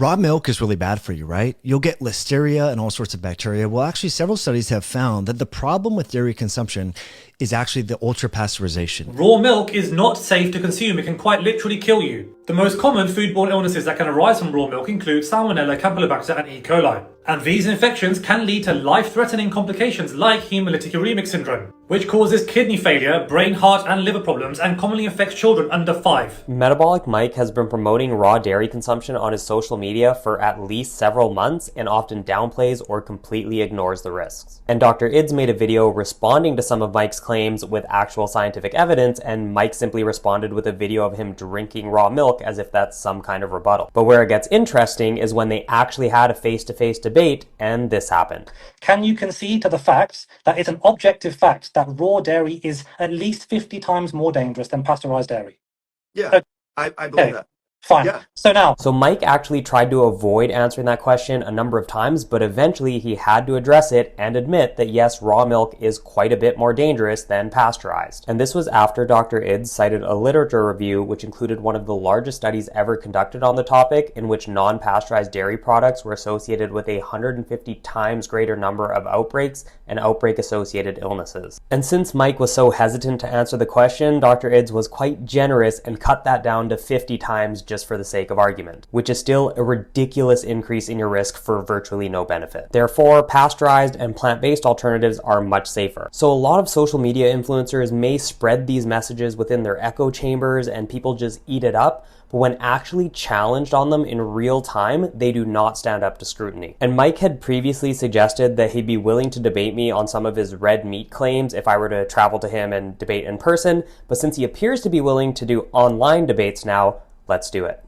Raw milk is really bad for you, right? You'll get listeria and all sorts of bacteria. Well, actually, several studies have found that the problem with dairy consumption is actually the ultra pasteurization. Raw milk is not safe to consume. It can quite literally kill you. The most common foodborne illnesses that can arise from raw milk include Salmonella, Campylobacter, and E. coli. And these infections can lead to life-threatening complications like hemolytic uremic syndrome, which causes kidney failure, brain, heart, and liver problems, and commonly affects children under 5. Metabolic Mike has been promoting raw dairy consumption on his social media for at least several months and often downplays or completely ignores the risks. And Dr. Ids made a video responding to some of Mike's claims with actual scientific evidence, and Mike simply responded with a video of him drinking raw milk as if that's some kind of rebuttal. But where it gets interesting is when they actually had a face-to-face debate and this happened. Can you concede to the fact that it's an objective fact that raw dairy is at least 50 times more dangerous than pasteurized dairy? Yeah, Okay. I believe that. Fine. Yeah. So Mike actually tried to avoid answering that question a number of times, but eventually he had to address it and admit that yes, raw milk is quite a bit more dangerous than pasteurized. And this was after Dr. Ids cited a literature review which included one of the largest studies ever conducted on the topic, in which non-pasteurized dairy products were associated with 150 times greater number of outbreaks and outbreak-associated illnesses. And since Mike was so hesitant to answer the question, Dr. Ids was quite generous and cut that down to 50 times just for the sake of argument, which is still a ridiculous increase in your risk for virtually no benefit. Therefore, pasteurized and plant-based alternatives are much safer. So a lot of social media influencers may spread these messages within their echo chambers and people just eat it up, but when actually challenged on them in real time, they do not stand up to scrutiny. And Mike had previously suggested that he'd be willing to debate me on some of his red meat claims if I were to travel to him and debate in person, but since he appears to be willing to do online debates now, let's do it.